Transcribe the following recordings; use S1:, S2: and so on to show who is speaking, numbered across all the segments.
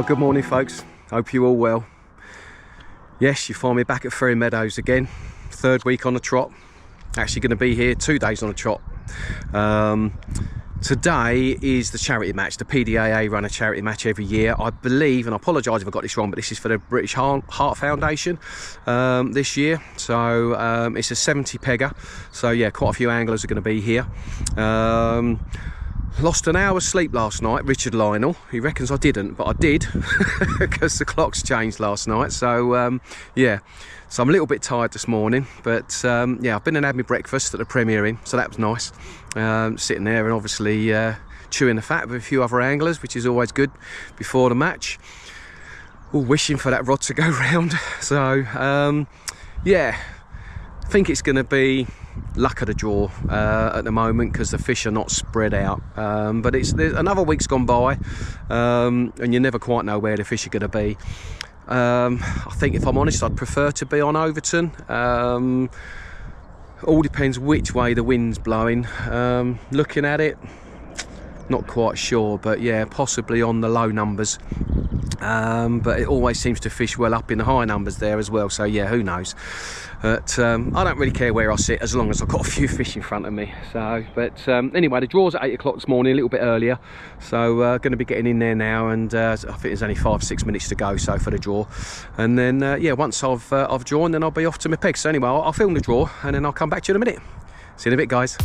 S1: Good morning, folks. Hope you're all well. Yes, you find me back at Ferry Meadows again. Third week on the trot. Actually going to be here 2 days on the trot. Today is the charity match. The PDAA run a charity match every year, I believe, and I apologise if I got this wrong, but this is for the British Heart Foundation this year. So it's a 70 pegger. So yeah, quite a few anglers are going to be here. Lost an hour's sleep last night, Richard Lionel. He reckons I didn't, but I did because the clocks changed last night. So yeah, so I'm a little bit tired this morning, but yeah, I've been and had my breakfast at the Premier Inn, so that was nice. Sitting there and obviously chewing the fat with a few other anglers, which is always good before the match. All wishing for that rod to go round. So yeah, I think it's going to be luck of the draw at the moment because the fish are not spread out, but there's another week's gone by, and you never quite know where the fish are going to be. I think, if I'm honest, I'd prefer to be on Overton. All depends which way the wind's blowing. Looking at it, not quite sure, but yeah, possibly on the low numbers. But it always seems to fish well up in the high numbers there as well, so yeah, who knows. But I don't really care where I sit as long as I've got a few fish in front of me. So, but anyway, the draw's at 8 o'clock this morning, a little bit earlier, so going to be getting in there now, and I think there's only 5-6 minutes to go so for the draw, and then yeah, once I've drawn, then I'll be off to my pegs. So anyway, I'll film the draw and then I'll come back to you in a minute. See you in a bit, guys.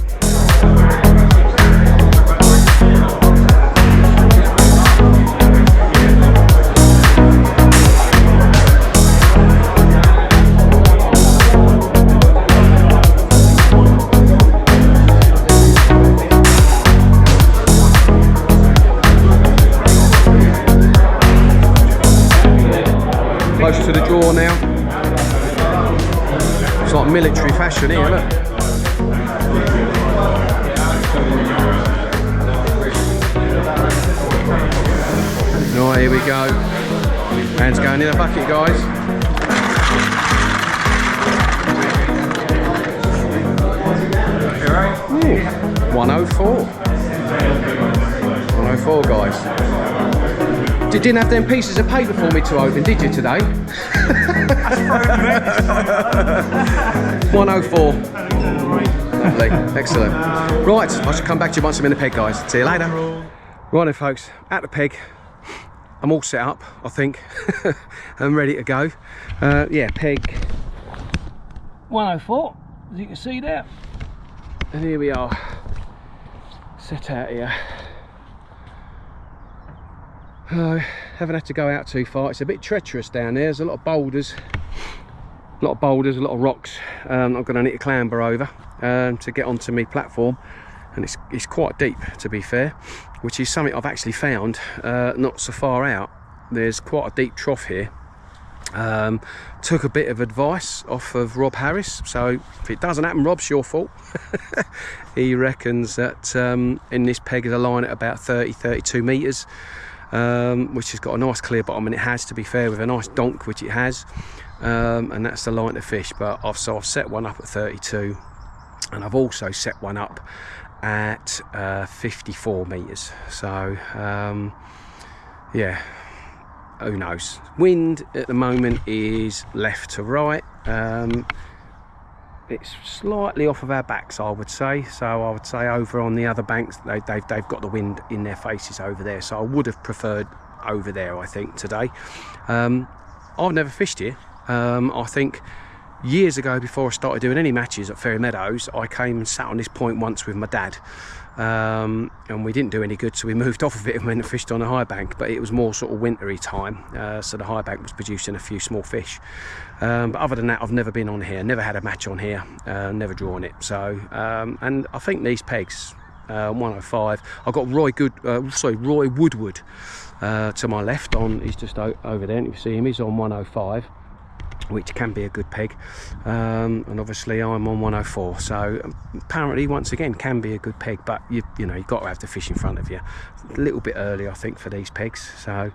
S1: Close to the draw now. It's like military fashion here, look. Right, here we go. Hands going in a bucket, guys. Ooh, 104. 104, guys. You didn't have them pieces of paper for me to open, did you, today? 104. Lovely, excellent. Right, I shall come back to you once I'm in the peg, guys. See you later. Right then, folks, at the peg. I'm all set up, I think. I'm ready to go. Yeah, peg 104, as you can see there. And here we are, set out here. Haven't had to go out too far. It's a bit treacherous down there. There's a lot of boulders, a lot of rocks. I'm going to need to clamber over to get onto my platform, and it's quite deep, to be fair, which is something I've actually found not so far out. There's quite a deep trough here. Took a bit of advice off of Rob Harris, so if it doesn't happen, Rob's your fault. He reckons that in this peg is a line at about 30-32 metres. Which has got a nice clear bottom, and it has, to be fair, with a nice donk, which it has, and that's the line to fish. But I've set one up at 32, and I've also set one up at 54 metres. So yeah, who knows. Wind at the moment is left to right. It's slightly off of our backs, I would say. So I would say over on the other banks, they've got the wind in their faces over there. So I would have preferred over there, I think, today. I've never fished here. I think years ago, before I started doing any matches at Ferry Meadows, I came and sat on this point once with my dad. And we didn't do any good, so we moved off of it and went and fished on a high bank, but it was more sort of wintry time, so the high bank was producing a few small fish, but other than that, I've never been on here, never had a match on here, never drawn it. So and I think these pegs, 105, I've got Roy Woodward to my left, he's just over there, and you see him, he's on 105, which can be a good peg, and obviously I'm on 104, so apparently, once again, can be a good peg, but you know, you've got to have the fish in front of you. A little bit early, I think, for these pegs. So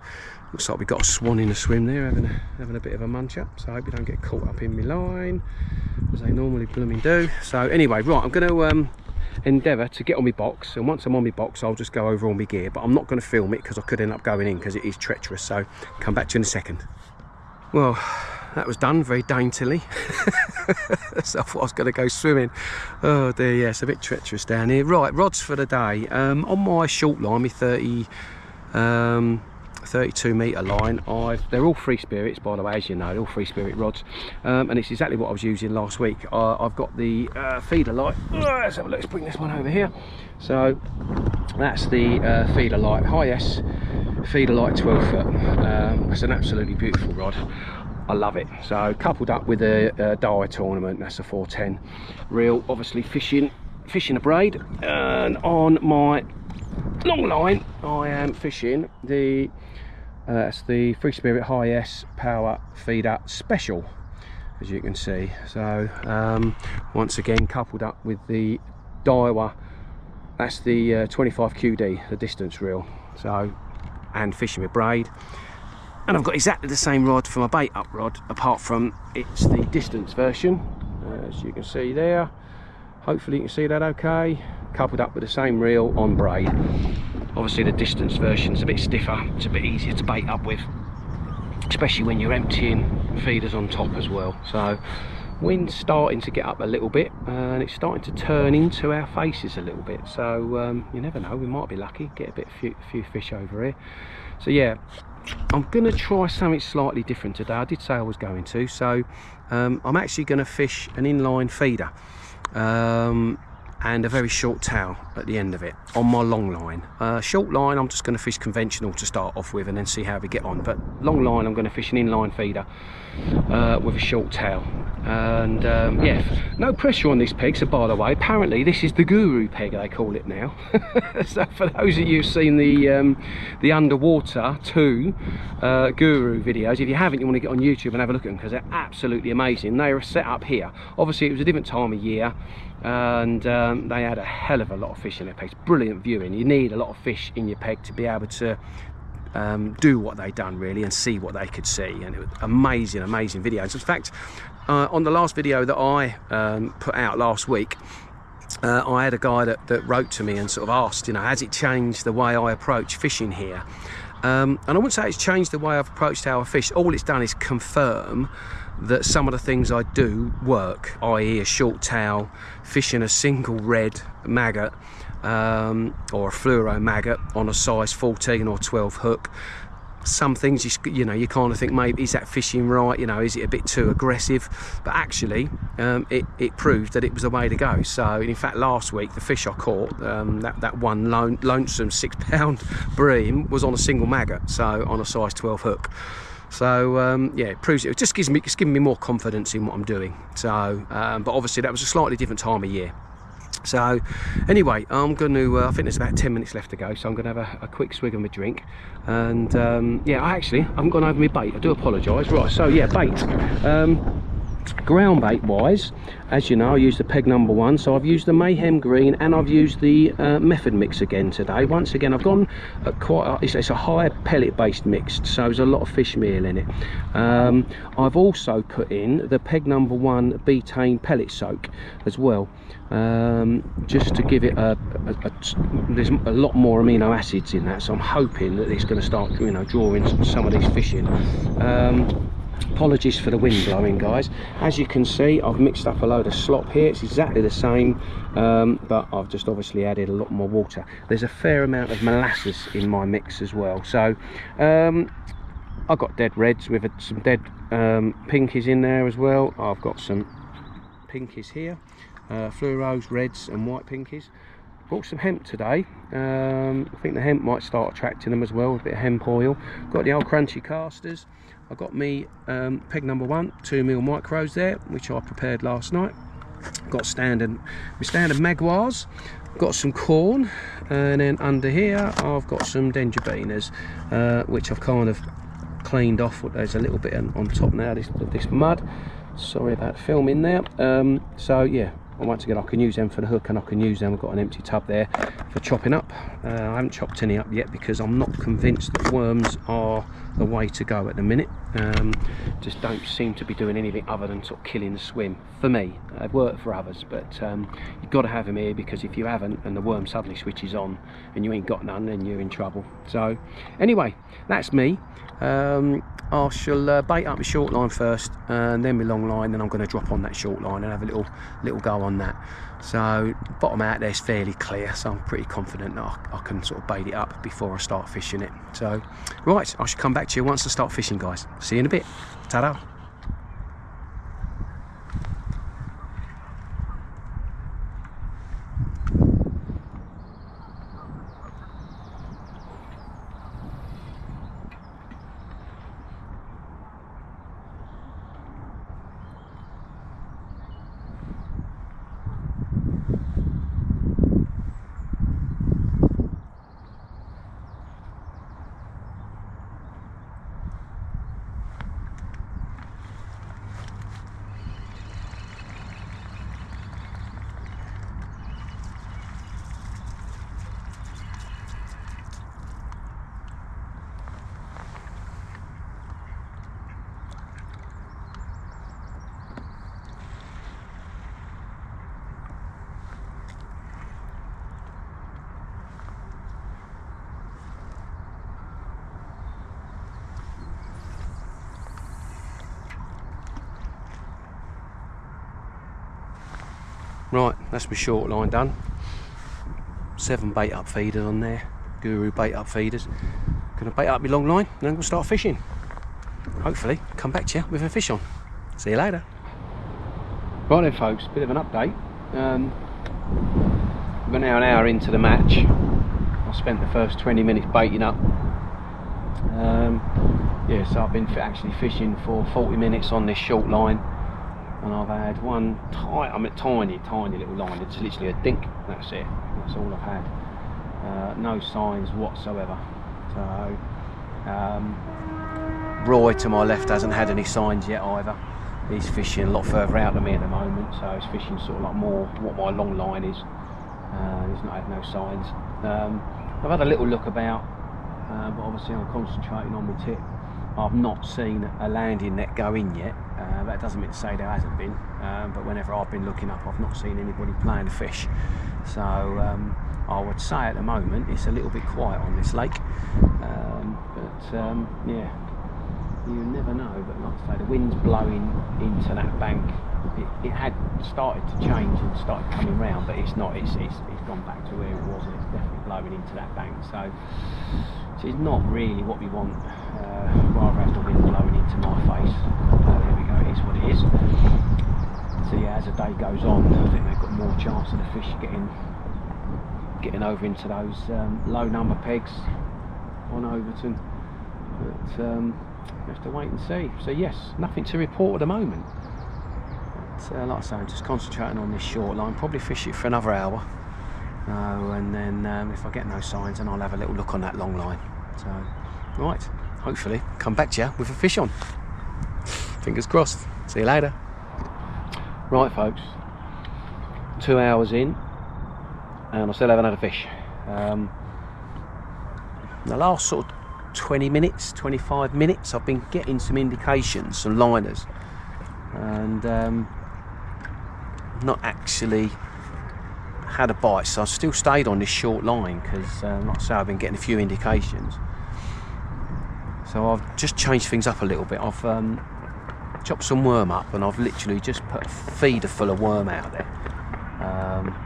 S1: looks like we've got a swan in the swim there, having a bit of a munch up, so I hope you don't get caught up in my line, as they normally blooming do. So anyway, right, I'm going to endeavour to get on my box, and once I'm on my box I'll just go over all my gear, but I'm not going to film it because I could end up going in because it is treacherous. So come back to you in a second. Well, that was done very daintily. So I thought I was going to go swimming. Oh dear, yeah, it's a bit treacherous down here. Right, rods for the day. On my short line, my 32 metre line, they're all free spirits, by the way, as you know, they're all free spirit rods, and it's exactly what I was using last week. I've got the feeder light. Let's have a look, let's bring this one over here. So that's the feeder light, high S feeder light 12 foot. It's an absolutely beautiful rod. I love it. So coupled up with a dye tournament, that's a 410 reel, obviously fishing a braid, and on my long line I am fishing the it's the Free Spirit High S Power Feeder Special, as you can see. So once again coupled up with the Daiwa, that's the 25 QD, the distance reel. So, and fishing with braid, and I've got exactly the same rod for my bait up rod, apart from it's the distance version, as you can see there. Hopefully you can see that okay. Coupled up with the same reel on braid. Obviously the distance version is a bit stiffer, it's a bit easier to bait up with, especially when you're emptying feeders on top as well. So wind's starting to get up a little bit, and it's starting to turn into our faces a little bit. So you never know, we might be lucky, get a few fish over here. So yeah, I'm going to try something slightly different today. I did say I was going to. So I'm actually going to fish an inline feeder. And a very short tail at the end of it on my long line. Short line I'm just going to fish conventional to start off with and then see how we get on, but long line I'm going to fish an inline feeder with a short tail. And yeah, no pressure on this peg. So by the way, apparently this is the Guru peg, they call it now. So for those of you who've seen the underwater 2 Guru videos, if you haven't, you want to get on YouTube and have a look at them because they're absolutely amazing. They are set up here. Obviously it was a different time of year, and they had a hell of a lot of fish in their pegs. Brilliant viewing. You need a lot of fish in your peg to be able to do what they done really and see what they could see, and it was amazing videos. In fact, on the last video that I put out last week, I had a guy that wrote to me and sort of asked, you know, has it changed the way I approach fishing here? And I wouldn't say it's changed the way I've approached how I fish. All it's done is confirm that some of the things I do work, i.e. a short tail, fishing a single red maggot or a fluoro maggot on a size 14 or 12 hook. Some things you know, you kind of think, maybe is that fishing right, you know, is it a bit too aggressive? But actually it proved that it was the way to go. So in fact last week the fish I caught, that one lonesome 6 pound bream was on a single maggot, so on a size 12 hook. So yeah, it proves it's giving me more confidence in what I'm doing. So but obviously that was a slightly different time of year. So anyway, I'm going to I think there's about 10 minutes left to go, so I'm going to have a quick swig of my drink. And yeah, I haven't gone over my bait, I do apologise. Right, so yeah, bait, ground bait wise, as you know, I used the peg number 1, so I've used the Mayhem Green and I've used the Method mix again today. Once again I've gone it's a high pellet based mix, so there's a lot of fish meal in it. I've also put in the peg number 1 betaine pellet soak as well, just to give it there's a lot more amino acids in that, so I'm hoping that it's going to start, you know, drawing some of these fish in. Apologies for the wind blowing, guys. As you can see, I've mixed up a load of slop here. It's exactly the same, but I've just obviously added a lot more water. There's a fair amount of molasses in my mix as well. So I've got dead reds with some dead pinkies in there as well. I've got some pinkies here, fluoros, reds and white pinkies. Bought some hemp today. I think the hemp might start attracting them as well, a bit of hemp oil. Got the old crunchy casters. I got me peg number 1 2mm micros there, which I prepared last night. Got my standard magwars. Got some corn, and then under here I've got some dendrobinas, which I've kind of cleaned off. There's a little bit on top now of this mud. Sorry about filming there. So yeah, once again I can use them for the hook, and I can use them. I've got an empty tub there for chopping up. I haven't chopped any up yet because I'm not convinced that worms are the way to go at the minute. Just don't seem to be doing anything other than sort of killing the swim for me. They've worked for others, but you've got to have them here, because if you haven't and the worm suddenly switches on and you ain't got none, then you're in trouble. So anyway, that's me. I shall bait up my short line first, and then my long line. Then I'm going to drop on that short line and have a little go on that. So bottom out there's fairly clear, so I'm pretty confident that I can sort of bait it up before I start fishing it. So right, I should come back to you once I start fishing, guys. See you in a bit. Ta-da. Right, that's my short line done. 7 bait up feeders on there, Guru bait up feeders. Gonna bait up my long line, and then we'll start fishing. Hopefully come back to you with a fish on. See you later. Right then folks, bit of an update. We're now an hour into the match. I spent the first 20 minutes baiting up. Yeah, so I've been actually fishing for 40 minutes on this short line. And I've had one tiny little line. It's literally a dink. That's it. That's all I've had. No signs whatsoever. So Roy to my left hasn't had any signs yet either. He's fishing a lot further out than me at the moment, so he's fishing sort of like more what my long line is. He's not had no signs. I've had a little look about, but obviously I'm concentrating on my tip. I've not seen a landing net go in yet. That doesn't mean to say there hasn't been, but whenever I've been looking up, I've not seen anybody playing the fish. So I would say at the moment it's a little bit quiet on this lake, yeah, you never know. But like I say, the wind's blowing into that bank. It had started to change and started coming round, but it's not. It's gone back to where it was, and it's definitely blowing into that bank. So it's not really what we want. Rather have the wind blowing into my face. There we go, it is what it is. So yeah, as the day goes on, I think they've got more chance of the fish getting over into those low number pegs on Overton. But we have to wait and see. So yes, nothing to report at the moment. But, like I say, I'm just concentrating on this short line. Probably fish it for another hour. And then if I get no signs, then I'll have a little look on that long line. So, right, hopefully come back to you with a fish on. Fingers crossed. See you later. Right folks, 2 hours in and I still haven't had a fish. The last sort of 20 minutes, 25 minutes, I've been getting some indications, some liners, and not actually had a bite, so I've still stayed on this short line because like I say, I've been getting a few indications. So I've just changed things up a little bit. I've chopped some worm up, and I've literally just put a feeder full of worm out there.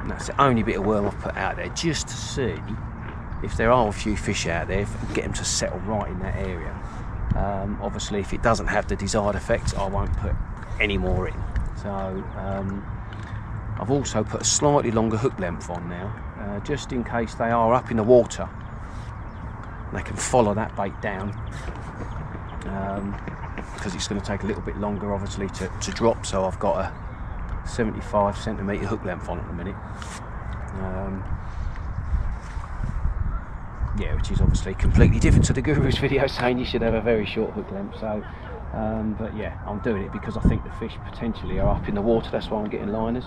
S1: That's the only bit of worm I've put out there, just to see if there are a few fish out there, if I can get them to settle right in that area. Obviously if it doesn't have the desired effect, I won't put any more in. So I've also put a slightly longer hook length on now, just in case they are up in the water. They can follow that bait down, because it's going to take a little bit longer obviously to drop. So I've got a 75 centimetre hook length on at the minute, yeah, which is obviously completely different to the Guru's video saying you should have a very short hook length. So but yeah, I'm doing it because I think the fish potentially are up in the water. That's why I'm getting liners.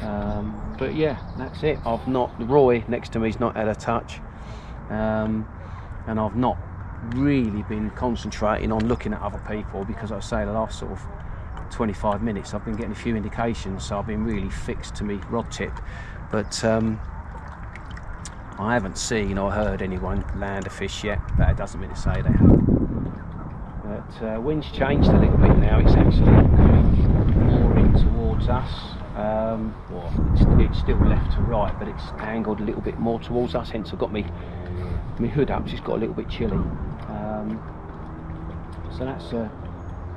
S1: But yeah, that's it. I've not, Roy next to me's not had a touch, and I've not really been concentrating on looking at other people, because I say the last sort of 25 minutes I've been getting a few indications, so I've been really fixed to me rod tip. But I haven't seen or heard anyone land a fish yet. That doesn't mean to say they haven't. But wind's changed a little bit now. It's actually coming more in towards us. Well, it's still left to right, but it's angled a little bit more towards us. Hence, I've got my hood up. So it's got a little bit chilly. So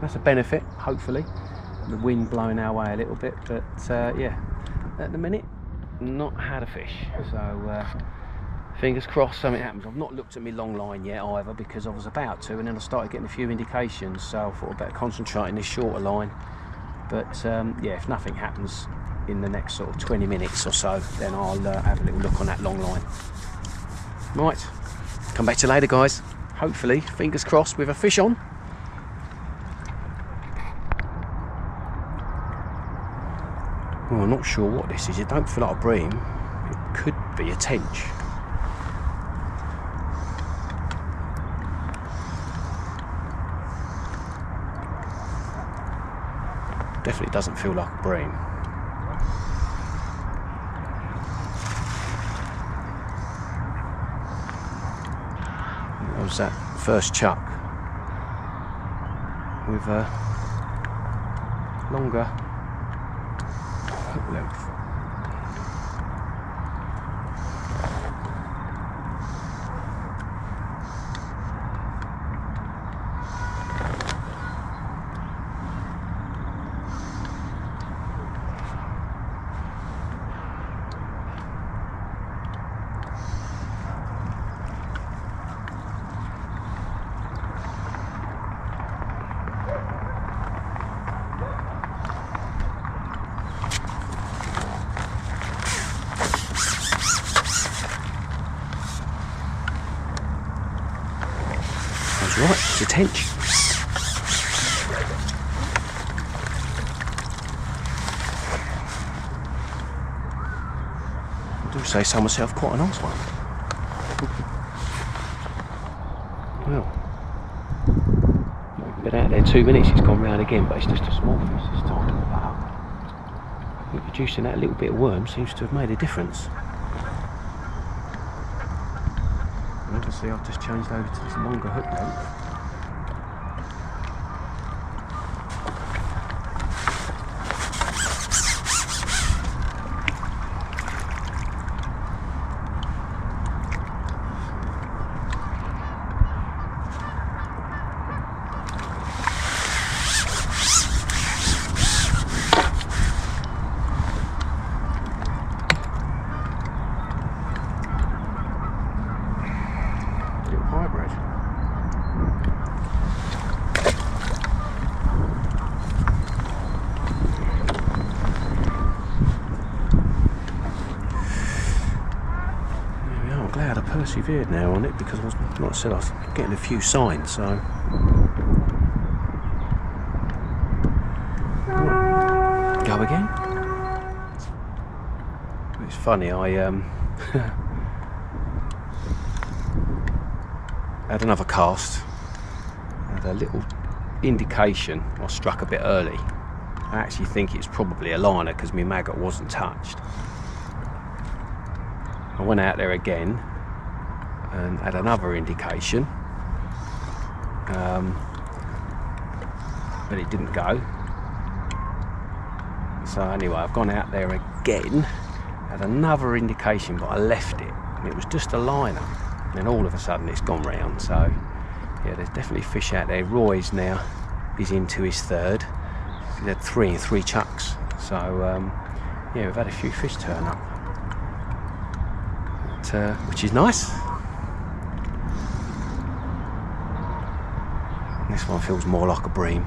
S1: that's a benefit, hopefully. The wind blowing our way a little bit, but yeah, at the minute, not had a fish. So fingers crossed something happens. I've not looked at my long line yet either, because I was about to, and then I started getting a few indications, so I thought I'd better concentrate on this shorter line. But yeah, if nothing happens in the next sort of 20 minutes or so, then I'll have a little look on that long line. Right, come back to you later, guys. Hopefully, fingers crossed, with a fish on. Well, I'm not sure what this is. It don't feel like a bream. It could be a tench. Definitely doesn't feel like a bream. That was that first chuck with a longer hook length. Right, it's a tench. I do say so myself, quite a nice one. Well, been out there 2 minutes, it's gone round again, but it's just a small fish this time. I think reducing that little bit of worm seems to have made a difference. Obviously, I've just changed over to this longer hook length. Glad I persevered now on it, because I was, like I said, I was getting a few signs. So go again. It's funny, I had another cast, had a little indication I struck a bit early. I actually think it's probably a liner, because my maggot wasn't touched. I went out there again and had another indication, but it didn't go. So anyway, I've gone out there again, had another indication, but I left it, and it was just a liner. And then all of a sudden it's gone round. So yeah, there's definitely fish out there. Roy's now is into his third. He's had 3 in 3 chucks. So yeah, we've had a few fish turn up. Which is nice. This one feels more like a bream.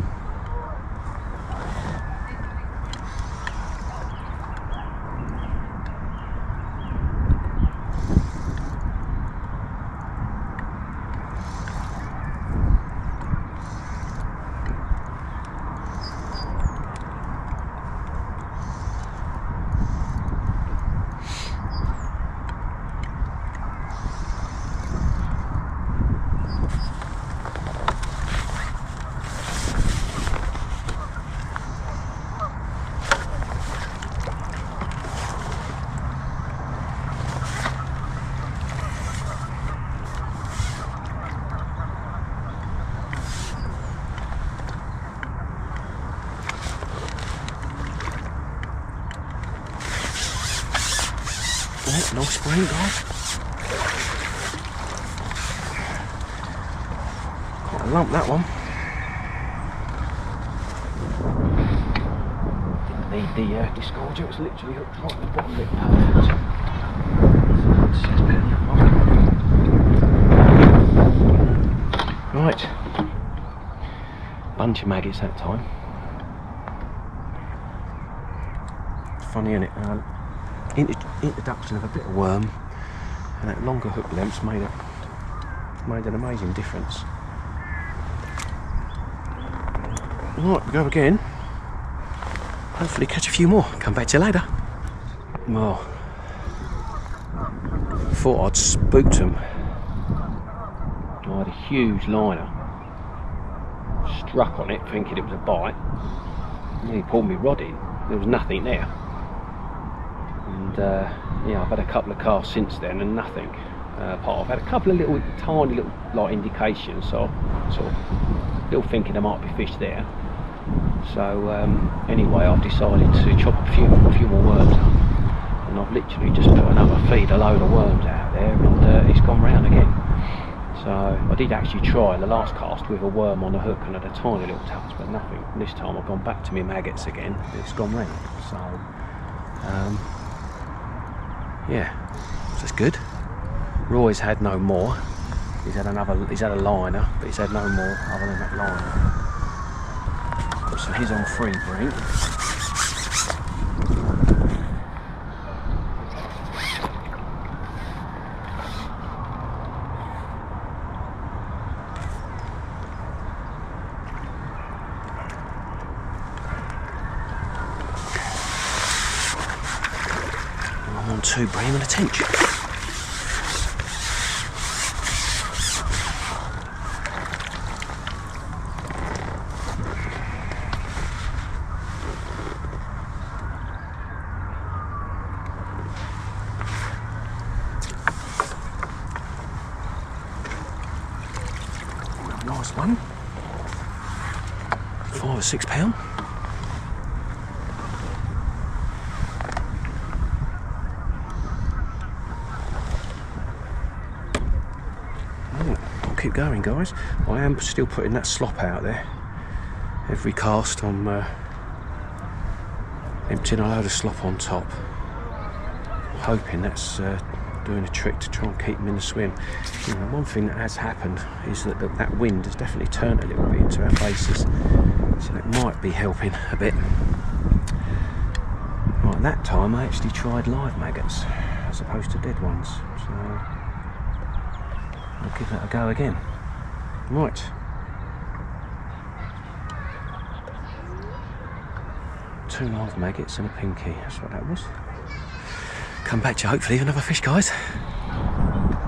S1: Oh, nice bream, guys. Quite a lump, that one. Didn't need the disgorger, it was literally hooked right at the bottom of it. Perfect. Right. Bunch of maggots that time. Funny, isn't it? Introduction of a bit of worm and that longer hook length's made an amazing difference. Right, we go again. Hopefully catch a few more. Come back to you later. Well, thought I'd spooked them. I had a huge liner. Struck on it thinking it was a bite. And he pulled me rod in. There was nothing there. And yeah, I've had a couple of casts since then and nothing. I've had a couple of tiny little like indications, so sort of little thinking there might be fish there. So anyway, I've decided to chop a few more worms up, and I've literally just put another feed a load of worms out there, and it's gone round again. So I did actually try the last cast with a worm on a hook and had a tiny little touch, but nothing. And this time I've gone back to my maggots again. It's gone round. So yeah, so that's good. Roy's had no more. He's had a liner, but he's had no more other than that liner. So he's on free bream. I'm on 2 bream and a tench. Nice one. 5 or 6 pound. I'll keep going, guys. I am still putting that slop out there. Every cast I'm emptying a load of slop on top. Hoping that's doing a trick to try and keep them in the swim. You know, one thing that has happened is that that wind has definitely turned a little bit into our faces, so it might be helping a bit. Right, that time I actually tried live maggots as opposed to dead ones, so I'll give that a go again. Right. Two live maggots and a pinky, that's what that was. Come back to you hopefully with another fish, guys.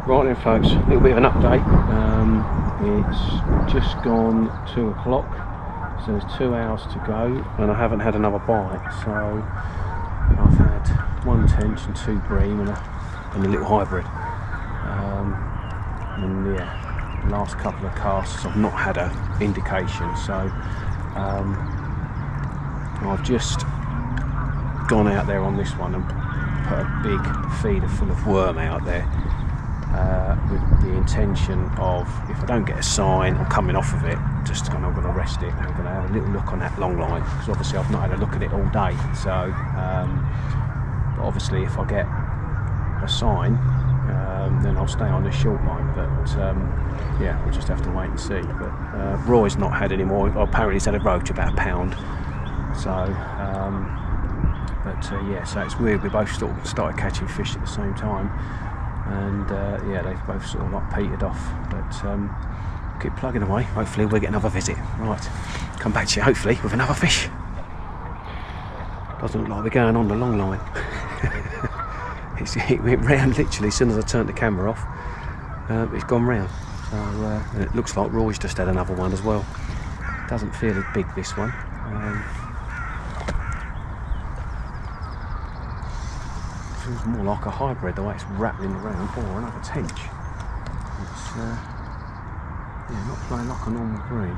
S1: Right then folks, a little bit of an update. It's just gone 2 o'clock, so there's 2 hours to go and I haven't had another bite. So I've had 1 tench and 2 bream and a little hybrid. And yeah, the last couple of casts I've not had a indication, so I've just gone out there on this one and put a big feeder full of worm out there with the intention of, if I don't get a sign or coming off of it, just kind of going to rest it and I'm going to have a little look on that long line, because obviously I've not had a look at it all day. So but obviously if I get a sign, then I'll stay on the short line, but yeah, we'll just have to wait and see. But Roy's not had any more. Apparently he's had a roach about £1, so yeah, so it's weird, we both sort of started catching fish at the same time, and yeah, they've both sort of like petered off, but keep plugging away, hopefully we'll get another visit. Right, come back to you hopefully with another fish. Doesn't look like we're going on the long line. It went round literally as soon as I turned the camera off. It's gone round, so and it looks like Roy's just had another one as well. Doesn't feel as big, this one. Feels more like a hybrid the way it's rattling around, or another tench. It's yeah, not playing like a normal bream.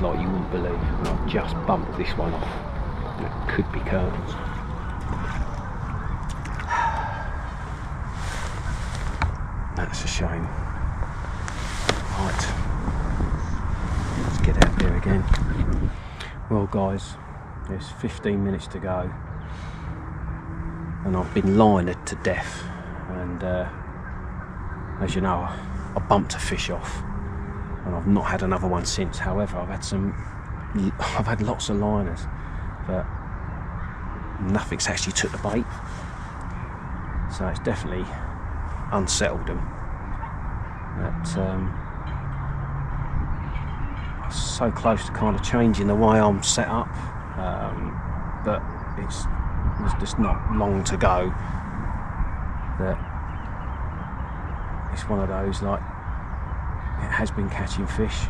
S1: like you wouldn't believe, and I've just bumped this one off. That could be curtains. That's a shame. Right, let's get out there again. Well guys, there's 15 minutes to go and I've been linered to death, and as you know, I bumped a fish off and I've not had another one since. However, I've had lots of liners, but nothing's actually took the bait, so it's definitely unsettled them. But I was so close to kind of changing the way I'm set up, but there's just not long to go. That it's one of those, like, it has been catching fish,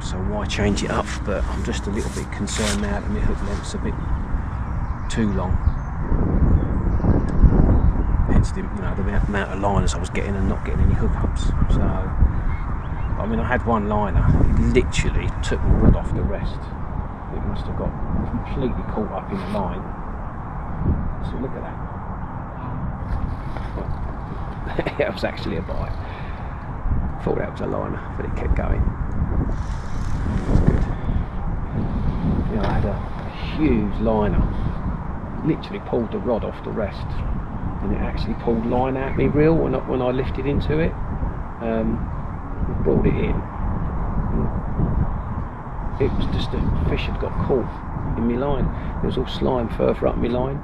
S1: so why change it up? But I'm just a little bit concerned now that my hook length's a bit too long. Hence the amount of liners I was getting and not getting any hookups. So, I mean, I had one liner, it literally took the rod off the rest. It must have got completely caught up in the line. So look at that. That was actually a bite. Thought that was a liner, but it kept going. That's good. You know, I had a huge liner. Literally pulled the rod off the rest, and it actually pulled line out me reel when I lifted into it. Brought it in. It was just the fish had got caught in my line. It was all slime further up my line.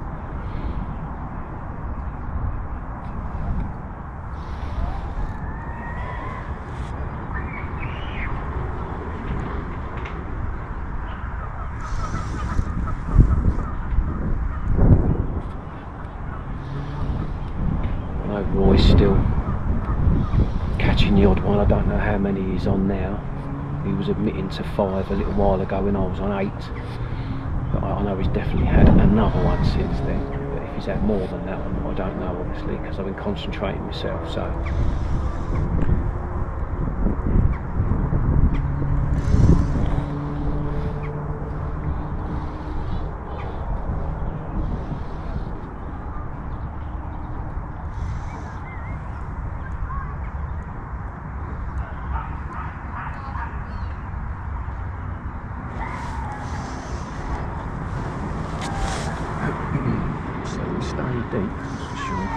S1: I know Roy's still catching the odd one. I don't know how many he's on now. He was admitting to 5 a little while ago when I was on 8, but I know he's definitely had another one since then. But if he's had more than that one, I don't know, obviously, because I've been concentrating myself. So staying deep, that's for sure.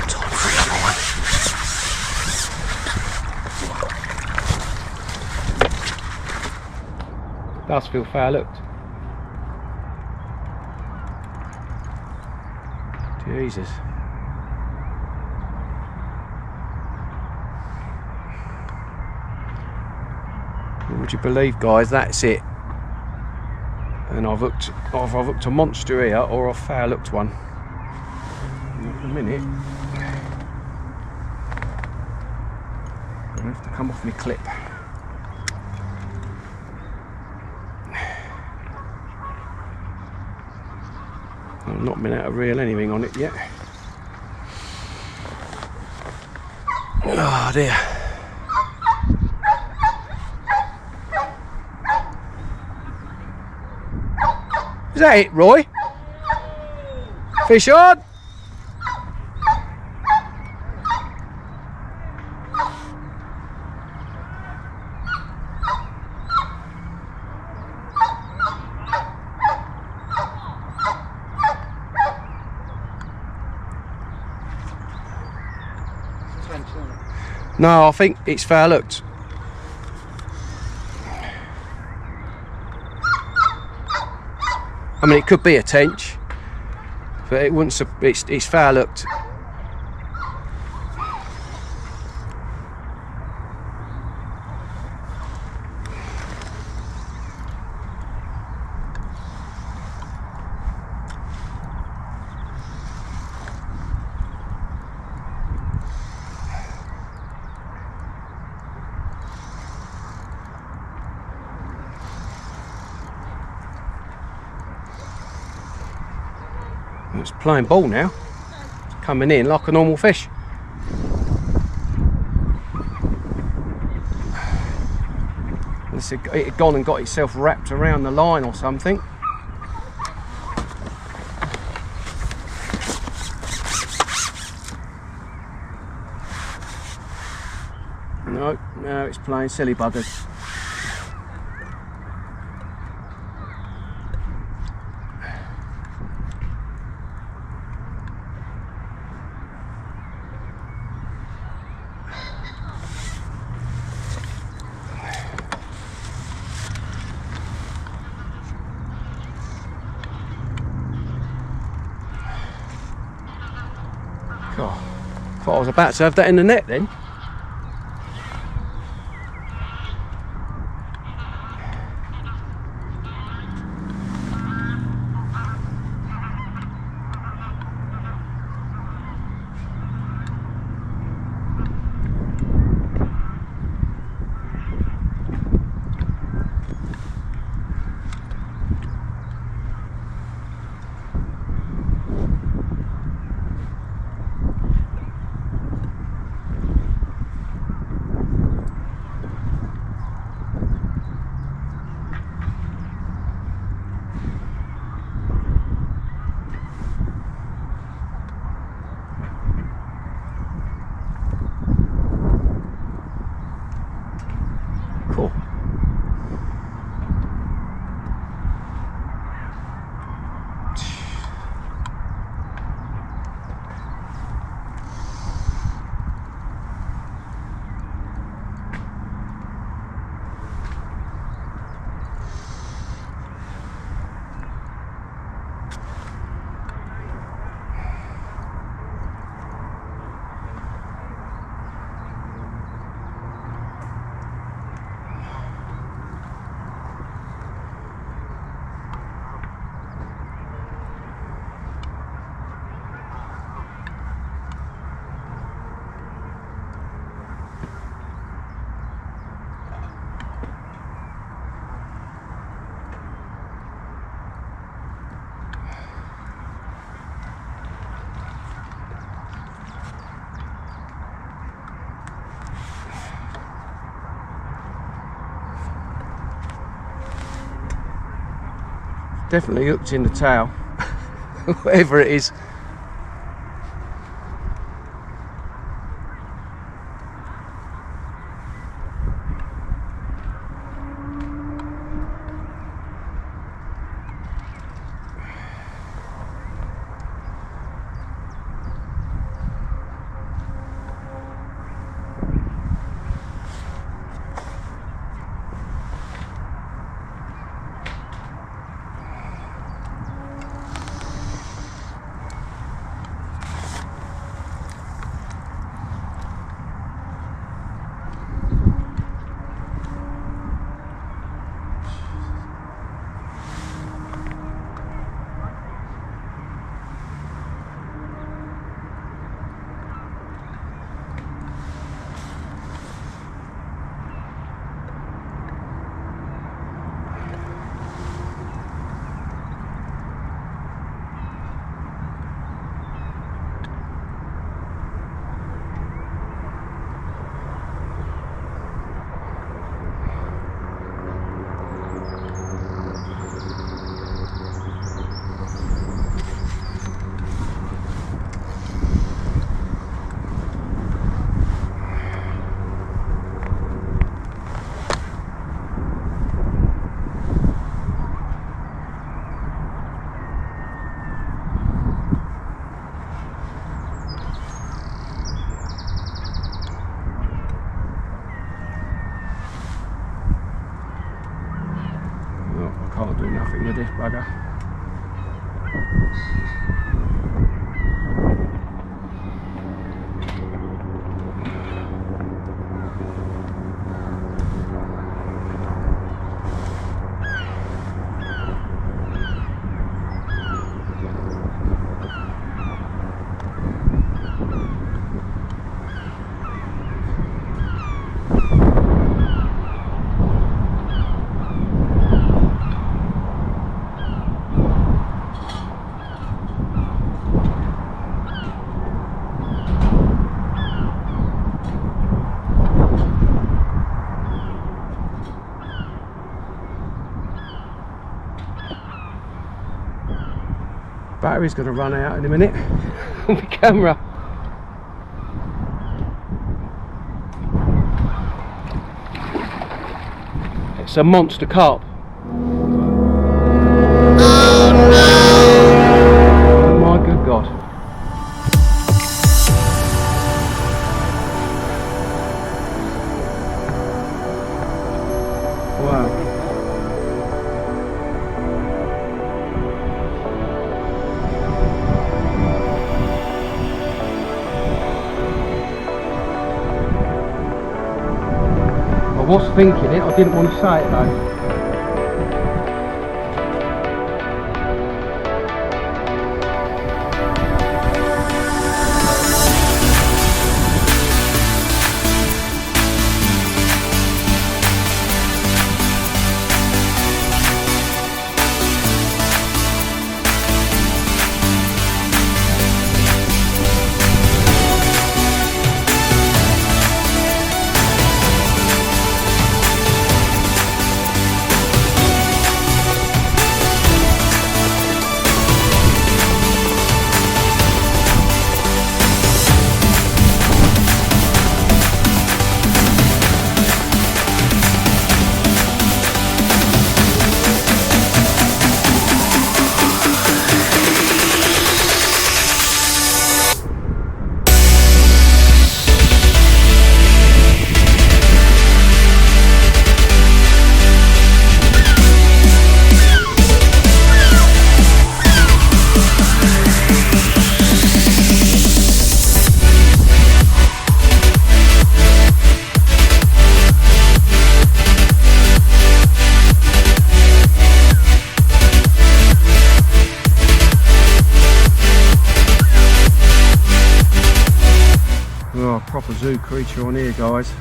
S1: Time for another one. Does feel fair looked. Jesus. Would you believe, guys, that's it. And I've hooked a monster here, or a fair looked one. In a minute. I'm gonna have to come off my clip. I've not been able to reel anything on it yet. Oh dear. Is that it, Roy? Fish on? No, I think it's fair looked. I mean, it could be a tench, but it wouldn't. It's fair looked. It's playing ball now. It's coming in like a normal fish. It had gone and got itself wrapped around the line or something. No, it's playing silly buggers. God, thought I was about to have that in the net then. Cool. Definitely hooked in the tail, whatever it is. Can't do nothing with this bugger. Battery's going to run out in a minute on the camera. It's a monster carp. Oh my good God. Wow. I was thinking it, I didn't want to say it though. Oh, proper zoo creature on here, guys.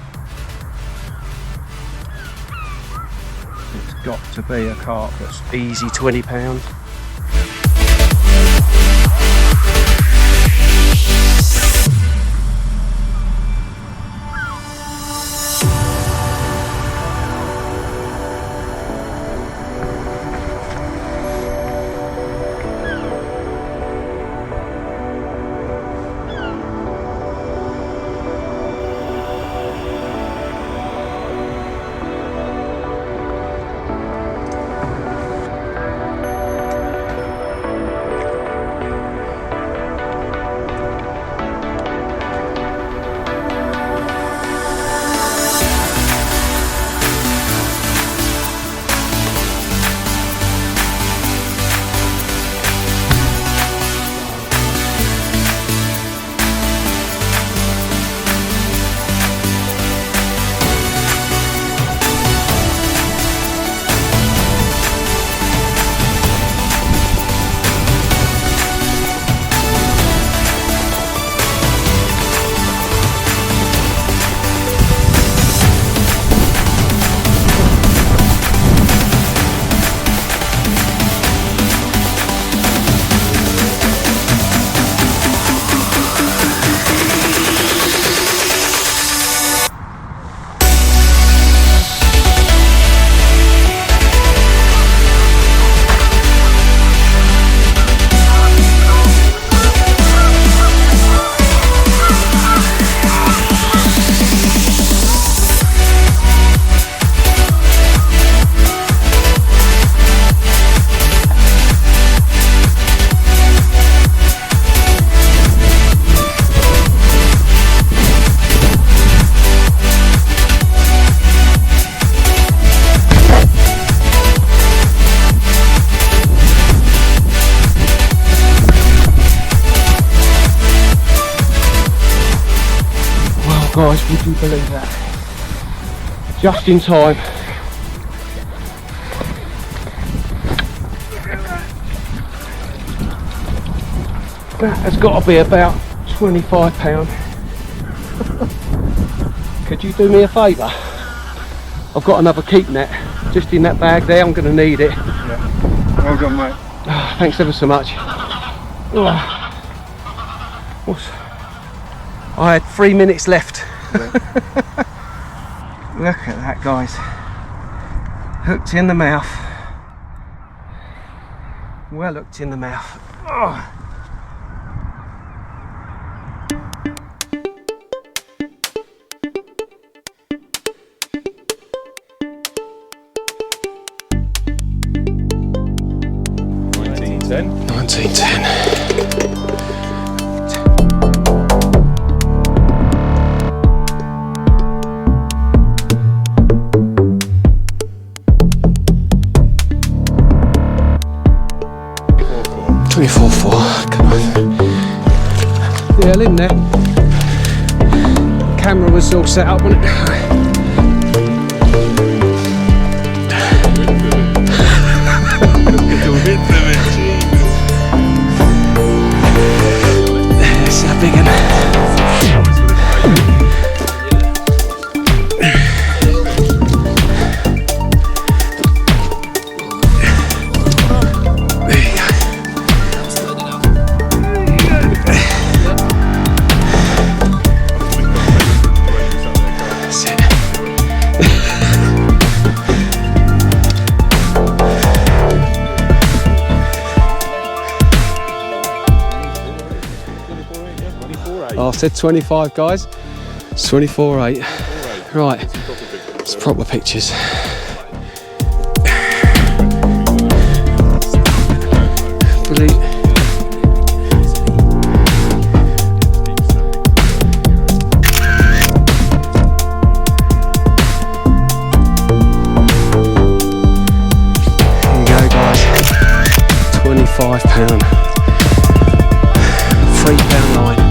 S1: It's got to be a carp that's easy £20. Guys, would you believe that? Just in time. That has got to be about £25. Could you do me a favour? I've got another keep net just in that bag there, I'm going to need it.
S2: Yeah. Well done, mate.
S1: Oh, thanks ever so much. Oh. I had 3 minutes left.
S2: Yeah.
S1: Look at that, guys. Hooked in the mouth. Well hooked in the mouth. Oh. Yeah, in there. Camera was all set up, wasn't it? That's a big one. I said 25, guys. It's 24.8. Right, it's proper pictures. Brilliant. Here you go, guys. £25. £3 line.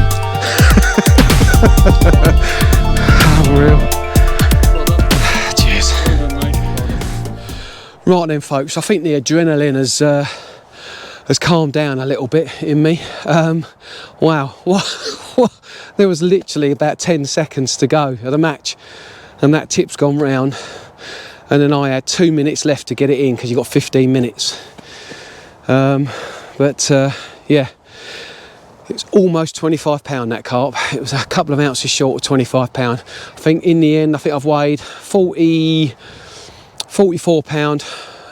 S1: Unreal. Cheers. Right then, folks, I think the adrenaline has calmed down a little bit in me. Wow, there was literally about 10 seconds to go of the match, and that tip's gone round, and then I had 2 minutes left to get it in because you got 15 minutes. Yeah. It's almost £25, that carp. It was a couple of ounces short of £25. I think in the end, I've weighed 44 pound.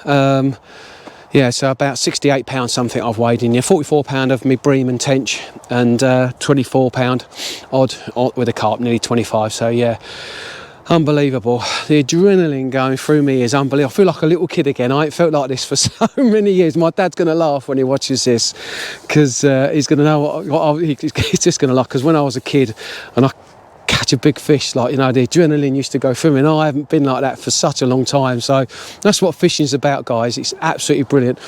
S1: Yeah, so about £68 something I've weighed in here. 44 pound of me bream and tench, and 24 pound odd with a carp, nearly 25. So yeah, unbelievable. The adrenaline going through me is unbelievable. I feel like a little kid again. I ain't felt like this for so many years. My dad's going to laugh when he watches this, because he's going to know he's just going to laugh, because when I was a kid and I catch a big fish, like, you know, the adrenaline used to go through me, and I haven't been like that for such a long time. So that's what fishing's about, guys. It's absolutely brilliant.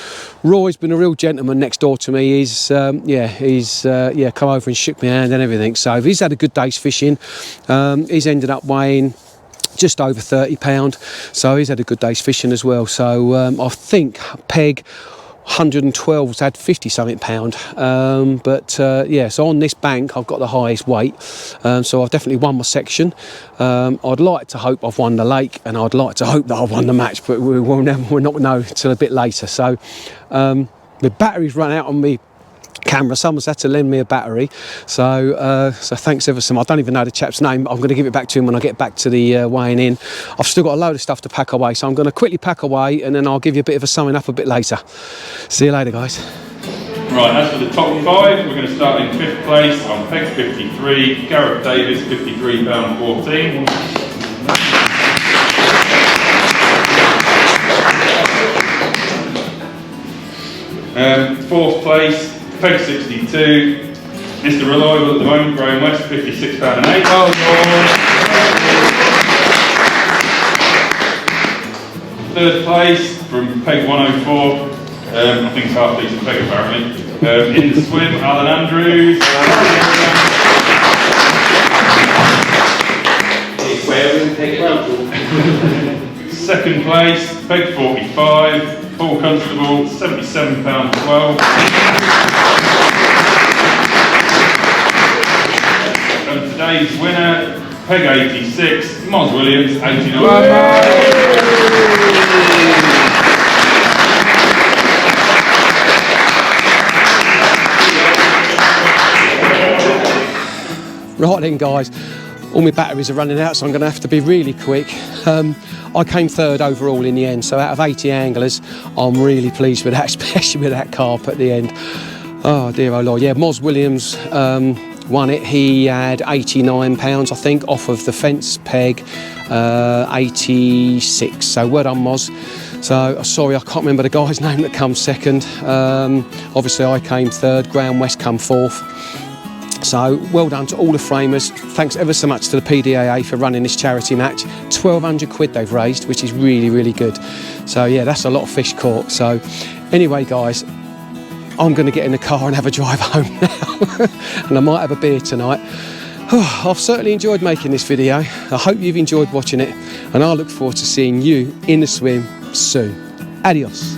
S1: Roy's been a real gentleman next door to me. He's come over and shook my hand and everything. So he's had a good day's fishing. He's ended up weighing just over £30, so he's had a good day's fishing as well. So I think Peg 112's had 50 something pound, yeah, so on this bank I've got the highest weight, so I've definitely won my section. I'd like to hope I've won the lake, and I'd like to hope that I've won the match, but we'll not know until a bit later. So the battery's run out on me camera. Someone's had to lend me a battery, so thanks ever so much. I don't even know the chap's name. I'm going to give it back to him when I get back to the weighing in. I've still got a load of stuff to pack away, so I'm going to quickly pack away, and then I'll give you a bit of a summing up a bit later. See you later, guys.
S3: Right, as for the top five, we're going to start in 5th place on Peg 53, Gareth Davis £53.14. 4th place, Peg 62, Mr. Reliable at the moment, Graham West, £56.08. Oh, 3rd place from Peg 104, I think it's half decent Peg apparently. In the swim, Alan Andrews. 2nd place, Peg 45. Paul Constable, £77.12. And today's winner, Peg 86, Moz Williams, £89.
S1: Right then, guys, all my batteries are running out, so I'm going to have to be really quick. I came third overall in the end, so out of 80 anglers, I'm really pleased with that, especially with that carp at the end. Oh dear, oh Lord. Yeah, Moz Williams won it. He had 89 pounds, I think, off of the fence peg, 86. So well done, Moz. So sorry, I can't remember the guy's name that comes second. Obviously, I came third. Graham West come fourth. So well done to all the framers. Thanks ever so much to the PDAA for running this charity match. 1,200 quid they've raised, which is really, really good. So yeah, that's a lot of fish caught. So anyway, guys, I'm going to get in the car and have a drive home now. And I might have a beer tonight. I've certainly enjoyed making this video. I hope you've enjoyed watching it. And I look forward to seeing you in the swim soon. Adios.